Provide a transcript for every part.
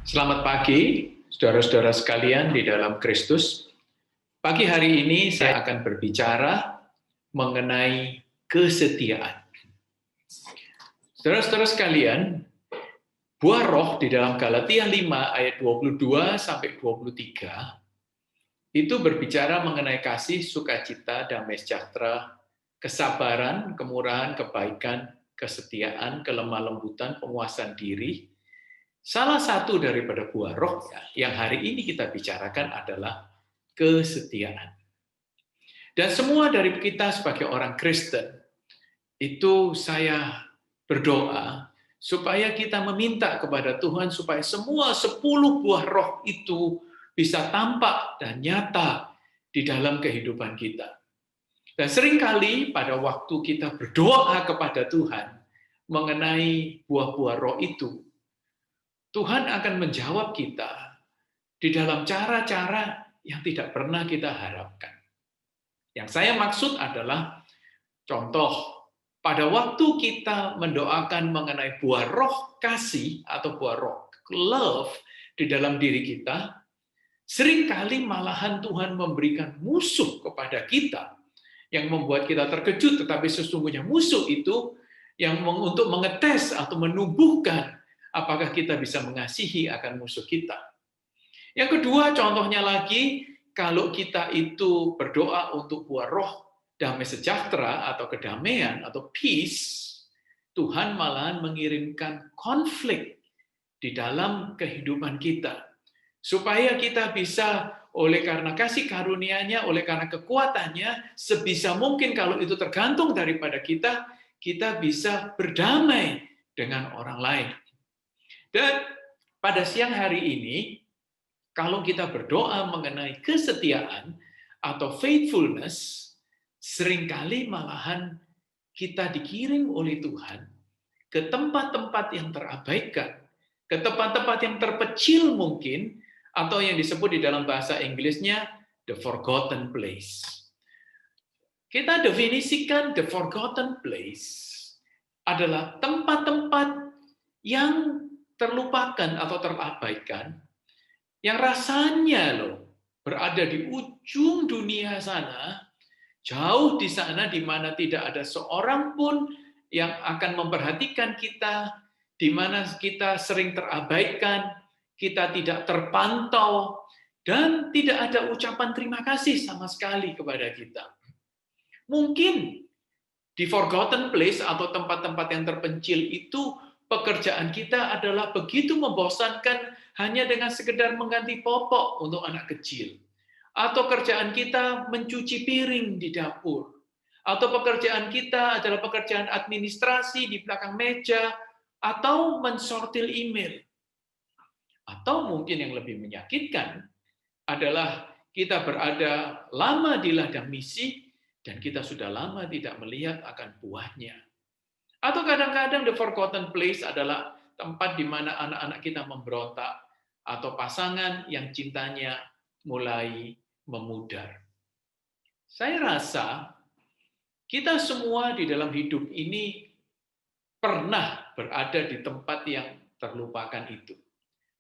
Selamat pagi, saudara-saudara sekalian di dalam Kristus. Pagi hari ini saya akan berbicara mengenai kesetiaan. Saudara-saudara sekalian, buah roh di dalam Galatia 5 ayat 22 sampai 23 itu berbicara mengenai kasih, sukacita, damai sejahtera, kesabaran, kemurahan, kebaikan, kesetiaan, kelemah lembutan, penguasaan diri. Salah satu daripada buah roh yang hari ini kita bicarakan adalah kesetiaan. Dan semua dari kita sebagai orang Kristen, itu saya berdoa supaya kita meminta kepada Tuhan supaya semua 10 buah roh itu bisa tampak dan nyata di dalam kehidupan kita. Dan seringkali pada waktu kita berdoa kepada Tuhan mengenai buah-buah roh itu, Tuhan akan menjawab kita di dalam cara-cara yang tidak pernah kita harapkan. Yang saya maksud adalah contoh, pada waktu kita mendoakan mengenai buah roh kasih atau buah roh love di dalam diri kita, seringkali malahan Tuhan memberikan musuh kepada kita yang membuat kita terkejut, tetapi sesungguhnya musuh itu yang untuk mengetes atau menumbuhkan apakah kita bisa mengasihi akan musuh kita. Yang kedua, contohnya lagi, kalau kita itu berdoa untuk buah roh damai sejahtera atau kedamaian atau peace, Tuhan malahan mengirimkan konflik di dalam kehidupan kita. Supaya kita bisa, oleh karena kasih karunia-Nya, oleh karena kekuatannya, sebisa mungkin kalau itu tergantung daripada kita bisa berdamai dengan orang lain. Dan pada siang hari ini, kalau kita berdoa mengenai kesetiaan atau faithfulness, seringkali malahan kita dikirim oleh Tuhan ke tempat-tempat yang terabaikan, ke tempat-tempat yang terpencil mungkin, atau yang disebut di dalam bahasa Inggrisnya the forgotten place. Kita definisikan the forgotten place adalah tempat-tempat yang terlupakan atau terabaikan, yang rasanya berada di ujung dunia sana, jauh di sana di mana tidak ada seorang pun yang akan memperhatikan kita, di mana kita sering terabaikan, kita tidak terpantau, dan tidak ada ucapan terima kasih sama sekali kepada kita. Mungkin di forgotten place atau tempat-tempat yang terpencil itu pekerjaan kita adalah begitu membosankan hanya dengan sekedar mengganti popok untuk anak kecil. Atau kerjaan kita mencuci piring di dapur. Atau pekerjaan kita adalah pekerjaan administrasi di belakang meja, atau mensortir email. Atau mungkin yang lebih menyakitkan adalah kita berada lama di ladang misi, dan kita sudah lama tidak melihat akan buahnya. Atau kadang-kadang the forgotten place adalah tempat di mana anak-anak kita memberontak, atau pasangan yang cintanya mulai memudar. Saya rasa kita semua di dalam hidup ini pernah berada di tempat yang terlupakan itu.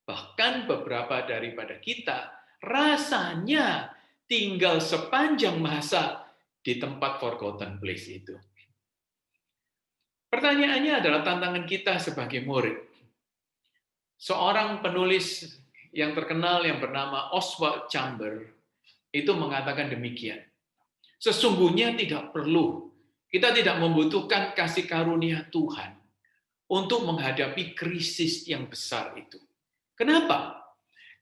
Bahkan beberapa daripada kita rasanya tinggal sepanjang masa di tempat forgotten place itu. Pertanyaannya adalah tantangan kita sebagai murid. Seorang penulis yang terkenal yang bernama Oswald Chambers itu mengatakan demikian. Sesungguhnya tidak perlu, kita tidak membutuhkan kasih karunia Tuhan untuk menghadapi krisis yang besar itu. Kenapa?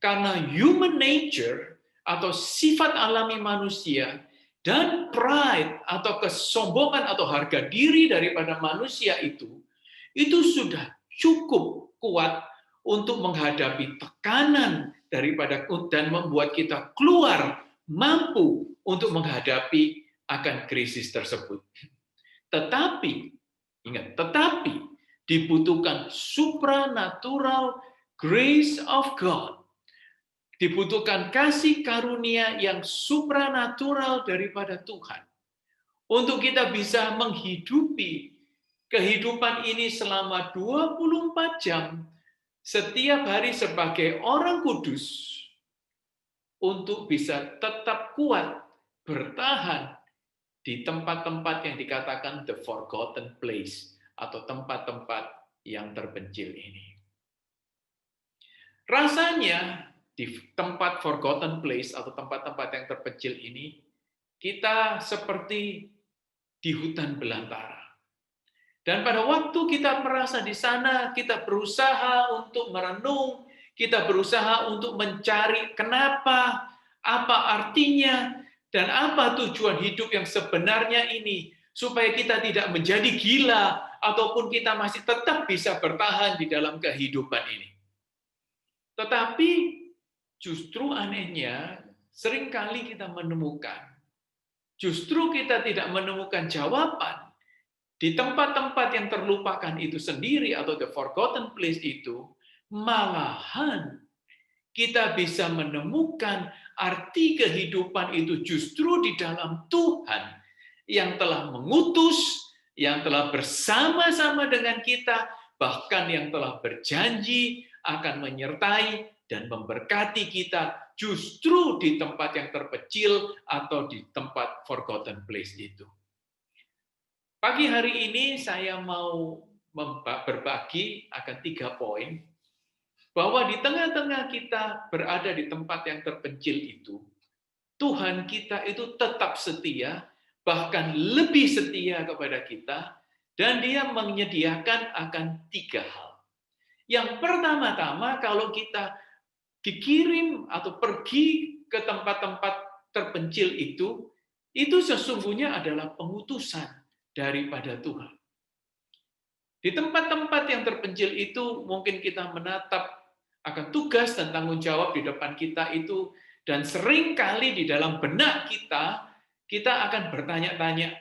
Karena human nature atau sifat alami manusia dan pride atau kesombongan atau harga diri daripada manusia itu sudah cukup kuat untuk menghadapi tekanan daripada dan membuat kita keluar mampu untuk menghadapi akan krisis tersebut. Tetapi, ingat, dibutuhkan supranatural grace of God. Dibutuhkan kasih karunia yang supranatural daripada Tuhan. Untuk kita bisa menghidupi kehidupan ini selama 24 jam, setiap hari sebagai orang kudus untuk bisa tetap kuat, bertahan di tempat-tempat yang dikatakan the forgotten place atau tempat-tempat yang terpencil ini. Rasanya di tempat forgotten place atau tempat-tempat yang terpencil ini, kita seperti di hutan belantara. Dan pada waktu kita merasa di sana, kita berusaha untuk merenung, kita berusaha untuk mencari kenapa, apa artinya, dan apa tujuan hidup yang sebenarnya ini, supaya kita tidak menjadi gila, ataupun kita masih tetap bisa bertahan di dalam kehidupan ini. Tetapi justru anehnya, seringkali kita menemukan, justru kita tidak menemukan jawaban di tempat-tempat yang terlupakan itu sendiri atau the forgotten place itu, malahan kita bisa menemukan arti kehidupan itu justru di dalam Tuhan yang telah mengutus, yang telah bersama-sama dengan kita, bahkan yang telah berjanji akan menyertai dan memberkati kita justru di tempat yang terpencil atau di tempat forgotten place itu. Pagi hari ini saya mau berbagi akan 3 poin, bahwa di tengah-tengah kita berada di tempat yang terpencil itu, Tuhan kita itu tetap setia, bahkan lebih setia kepada kita, dan Dia menyediakan akan 3 hal. Yang pertama-tama, kalau kita dikirim atau pergi ke tempat-tempat terpencil itu sesungguhnya adalah pengutusan daripada Tuhan. Di tempat-tempat yang terpencil itu mungkin kita menatap akan tugas dan tanggung jawab di depan kita itu, dan seringkali di dalam benak kita akan bertanya-tanya,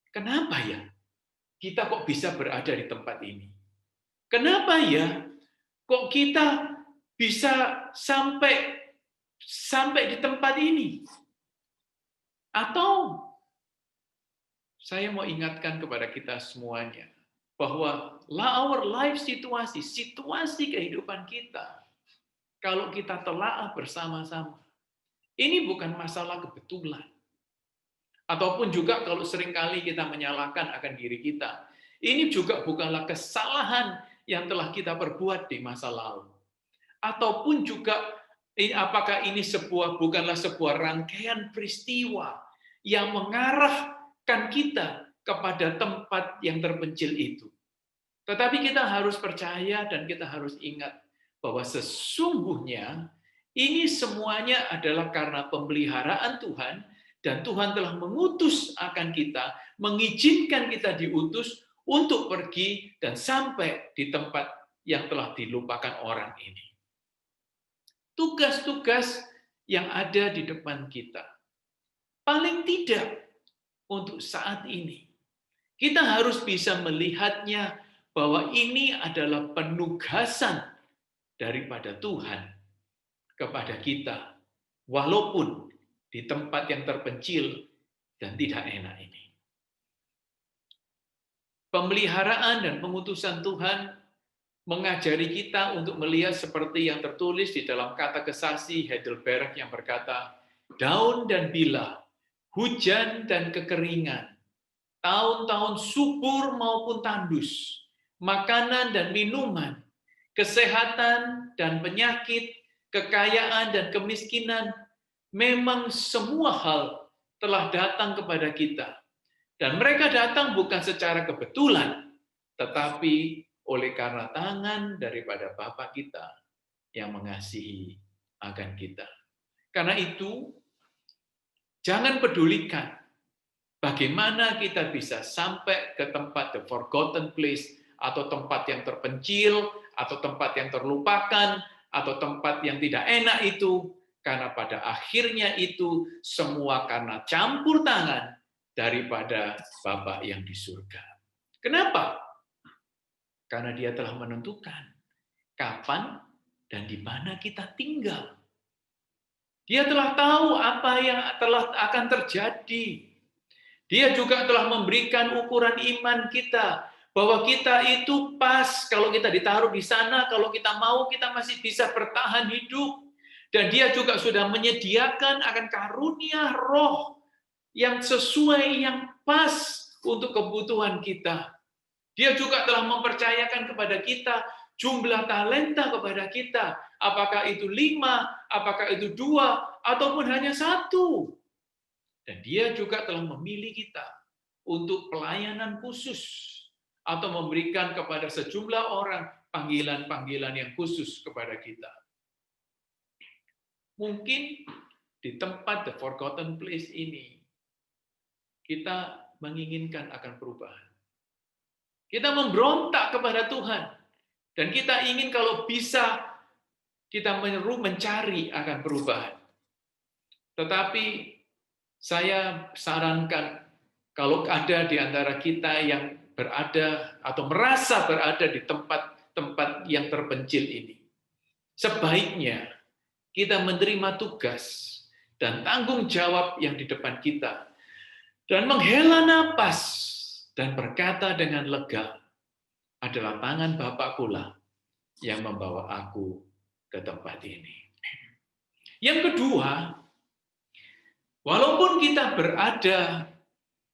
kenapa ya kita kok bisa berada di tempat ini? Kenapa ya kok kita bisa sampai di tempat ini? Atau saya mau ingatkan kepada kita semuanya bahwa our life situasi kehidupan kita, kalau kita telaah bersama-sama, ini bukan masalah kebetulan. Ataupun juga kalau seringkali kita menyalahkan akan diri kita, ini juga bukanlah kesalahan yang telah kita perbuat di masa lalu. Ataupun juga apakah ini bukanlah sebuah rangkaian peristiwa yang mengarahkan kita kepada tempat yang terpencil itu. Tetapi kita harus percaya dan kita harus ingat bahwa sesungguhnya ini semuanya adalah karena pemeliharaan Tuhan, dan Tuhan telah mengutus akan kita, mengizinkan kita diutus untuk pergi dan sampai di tempat yang telah dilupakan orang ini. Tugas-tugas yang ada di depan kita, paling tidak untuk saat ini, kita harus bisa melihatnya bahwa ini adalah penugasan daripada Tuhan kepada kita, walaupun di tempat yang terpencil dan tidak enak ini. Pemeliharaan dan pengutusan Tuhan mengajari kita untuk melihat seperti yang tertulis di dalam kata kesasi Heidelberg yang berkata, daun dan bila, hujan dan kekeringan, tahun-tahun subur maupun tandus, makanan dan minuman, kesehatan dan penyakit, kekayaan dan kemiskinan, memang semua hal telah datang kepada kita. Dan mereka datang bukan secara kebetulan, tetapi oleh karena tangan daripada Bapa kita yang mengasihi akan kita. Karena itu, jangan pedulikan bagaimana kita bisa sampai ke tempat the forgotten place, atau tempat yang terpencil, atau tempat yang terlupakan, atau tempat yang tidak enak itu, karena pada akhirnya itu semua karena campur tangan daripada Bapa yang di surga. Kenapa? Karena Dia telah menentukan kapan dan di mana kita tinggal. Dia telah tahu apa yang telah akan terjadi. Dia juga telah memberikan ukuran iman kita, bahwa kita itu pas, kalau kita ditaruh di sana, kalau kita mau, kita masih bisa bertahan hidup. Dan dia juga sudah menyediakan akan karunia roh yang sesuai, yang pas untuk kebutuhan kita. Dia juga telah mempercayakan kepada kita jumlah talenta kepada kita. Apakah itu 5, apakah itu 2, ataupun hanya 1. Dan dia juga telah memilih kita untuk pelayanan khusus atau memberikan kepada sejumlah orang panggilan-panggilan yang khusus kepada kita. Mungkin di tempat The Forgotten Place ini, kita menginginkan akan perubahan. Kita memberontak kepada Tuhan. Dan kita ingin kalau bisa, kita mencari akan perubahan. Tetapi saya sarankan, kalau ada di antara kita yang berada atau merasa berada di tempat-tempat yang terpencil ini, sebaiknya kita menerima tugas dan tanggung jawab yang di depan kita, dan menghela napas dan berkata dengan lega, adalah tangan Bapakku lah yang membawa aku ke tempat ini. Yang kedua, walaupun kita berada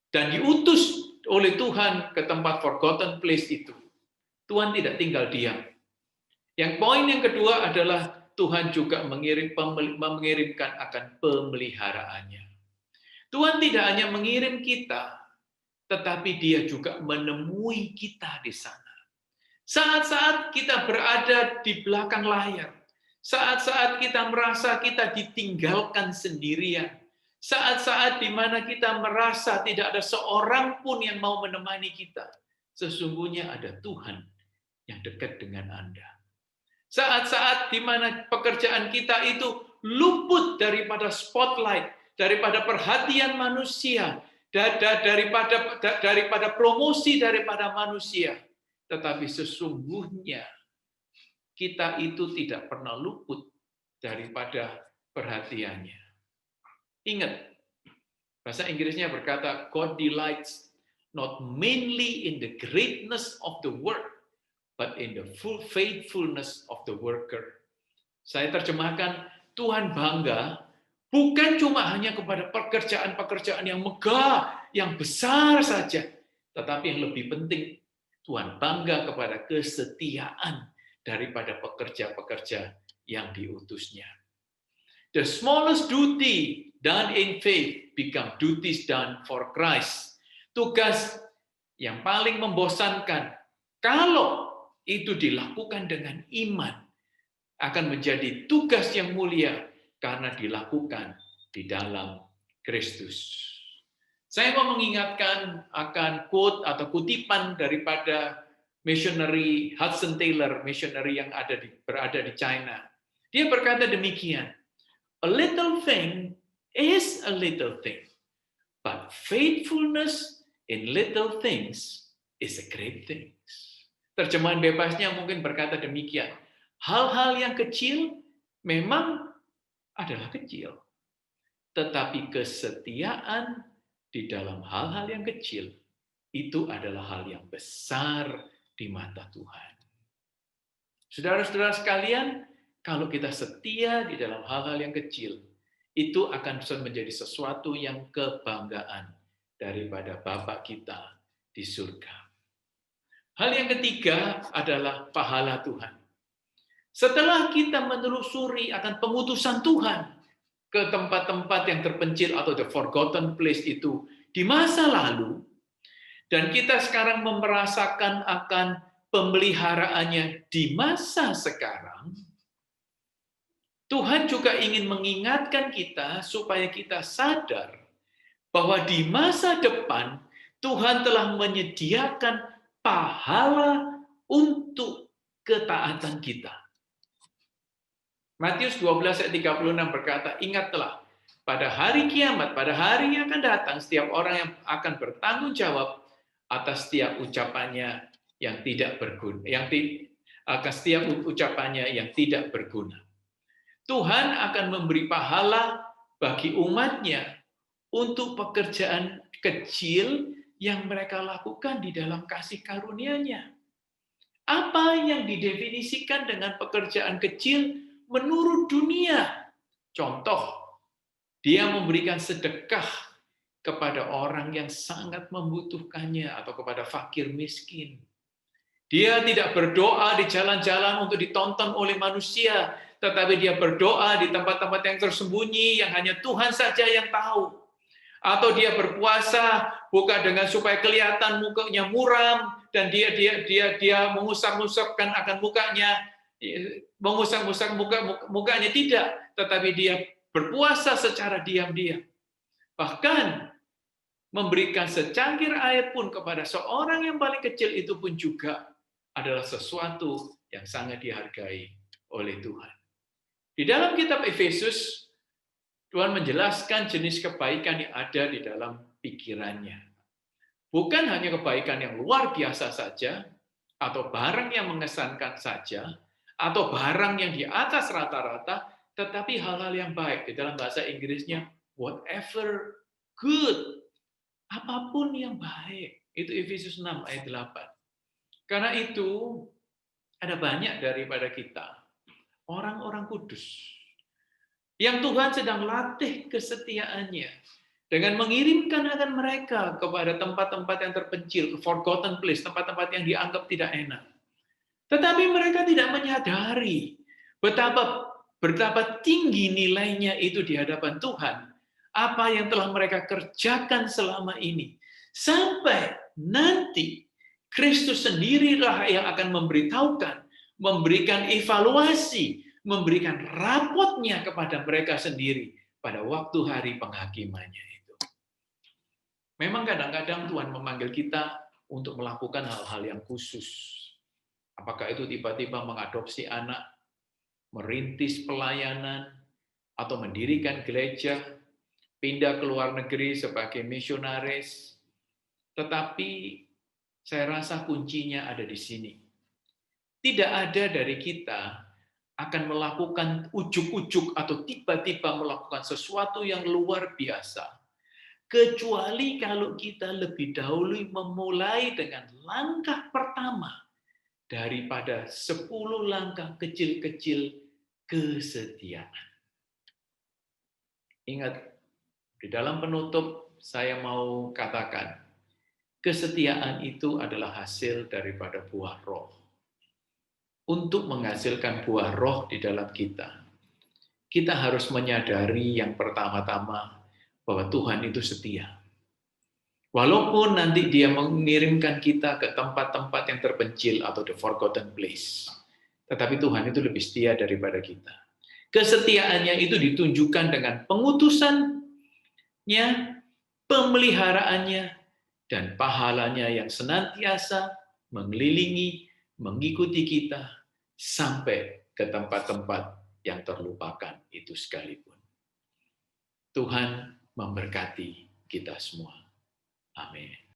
dan diutus oleh Tuhan ke tempat forgotten place itu, Tuhan tidak tinggal diam. Yang poin yang kedua adalah Tuhan juga mengirimkan akan pemeliharaannya. Tuhan tidak hanya mengirim kita, tetapi Dia juga menemui kita di sana. Saat-saat kita berada di belakang layar, saat-saat kita merasa kita ditinggalkan sendirian, saat-saat di mana kita merasa tidak ada seorang pun yang mau menemani kita, sesungguhnya ada Tuhan yang dekat dengan Anda. Saat-saat di mana pekerjaan kita itu luput daripada spotlight, daripada perhatian manusia, daripada promosi daripada manusia, tetapi sesungguhnya kita itu tidak pernah luput daripada perhatiannya. Ingat, bahasa Inggrisnya berkata, God delights not mainly in the greatness of the work, but in the full faithfulness of the worker. Saya terjemahkan, Tuhan bangga bukan cuma hanya kepada pekerjaan-pekerjaan yang megah, yang besar saja, tetapi yang lebih penting, Tuhan bangga kepada kesetiaan daripada pekerja-pekerja yang diutusnya. The smallest duty done in faith become duties done for Christ. Tugas yang paling membosankan, kalau itu dilakukan dengan iman, akan menjadi tugas yang mulia karena dilakukan di dalam Kristus. Saya mau mengingatkan akan quote atau kutipan daripada missionary Hudson Taylor, missionary yang berada di China. Dia berkata demikian, a little thing is a little thing, but faithfulness in little things is a great thing. Terjemahan bebasnya mungkin berkata demikian, hal-hal yang kecil memang adalah kecil, tetapi kesetiaan di dalam hal-hal yang kecil itu adalah hal yang besar di mata Tuhan. Saudara-saudara sekalian, kalau kita setia di dalam hal-hal yang kecil, itu akan menjadi sesuatu yang kebanggaan daripada Bapa kita di surga. Hal yang ketiga adalah pahala Tuhan. Setelah kita menelusuri akan pengutusan Tuhan ke tempat-tempat yang terpencil atau the forgotten place itu di masa lalu, dan kita sekarang merasakan akan pemeliharaannya di masa sekarang, Tuhan juga ingin mengingatkan kita supaya kita sadar bahwa di masa depan Tuhan telah menyediakan pahala untuk ketaatan kita. Matius 12 ayat 36 berkata, ingatlah, pada hari kiamat, pada hari yang akan datang, setiap orang yang akan bertanggung jawab atas setiap ucapannya yang tidak berguna, atas setiap ucapannya yang tidak berguna. Tuhan akan memberi pahala bagi umatnya untuk pekerjaan kecil yang mereka lakukan di dalam kasih karunia-Nya. Apa yang didefinisikan dengan pekerjaan kecil menurut dunia? Contoh, dia memberikan sedekah kepada orang yang sangat membutuhkannya atau kepada fakir miskin. Dia tidak berdoa di jalan-jalan untuk ditonton oleh manusia, tetapi dia berdoa di tempat-tempat yang tersembunyi yang hanya Tuhan saja yang tahu. Atau dia berpuasa bukan dengan supaya kelihatan mukanya muram dan dia mengusap-usapkan akan mukanya, mengusap-usap mukanya tidak, tetapi dia berpuasa secara diam-diam. Bahkan memberikan secangkir air pun kepada seorang yang paling kecil itu pun juga adalah sesuatu yang sangat dihargai oleh Tuhan. Di dalam kitab Efesus, Tuhan menjelaskan jenis kebaikan yang ada di dalam pikirannya. Bukan hanya kebaikan yang luar biasa saja, atau barang yang mengesankan saja, atau barang yang di atas rata-rata, tetapi hal-hal yang baik. Di dalam bahasa Inggrisnya, whatever good, apapun yang baik. Itu Efesus 6 ayat 8. Karena itu, ada banyak daripada kita, orang-orang kudus, yang Tuhan sedang latih kesetiaannya, dengan mengirimkan akan mereka kepada tempat-tempat yang terpencil, ke forgotten place, tempat-tempat yang dianggap tidak enak. Tetapi mereka tidak menyadari betapa tinggi nilainya itu di hadapan Tuhan, apa yang telah mereka kerjakan selama ini. Sampai nanti Kristus sendirilah yang akan memberitahukan, memberikan evaluasi, memberikan rapotnya kepada mereka sendiri pada waktu hari penghakimannya itu. Memang kadang-kadang Tuhan memanggil kita untuk melakukan hal-hal yang khusus. Apakah itu tiba-tiba mengadopsi anak, merintis pelayanan, atau mendirikan gereja, pindah ke luar negeri sebagai misionaris. Tetapi saya rasa kuncinya ada di sini. Tidak ada dari kita akan melakukan ujuk-ujuk atau tiba-tiba melakukan sesuatu yang luar biasa, kecuali kalau kita lebih dahulu memulai dengan langkah pertama daripada 10 langkah kecil-kecil kesetiaan. Ingat, di dalam penutup saya mau katakan, kesetiaan itu adalah hasil daripada buah roh. Untuk menghasilkan buah roh di dalam kita, kita harus menyadari yang pertama-tama bahwa Tuhan itu setia. Walaupun nanti dia mengirimkan kita ke tempat-tempat yang terpencil atau the forgotten place, tetapi Tuhan itu lebih setia daripada kita. Kesetiaannya itu ditunjukkan dengan pengutusannya, pemeliharaannya, dan pahalanya yang senantiasa mengelilingi, mengikuti kita sampai ke tempat-tempat yang terlupakan itu sekalipun. Tuhan memberkati kita semua. Amin.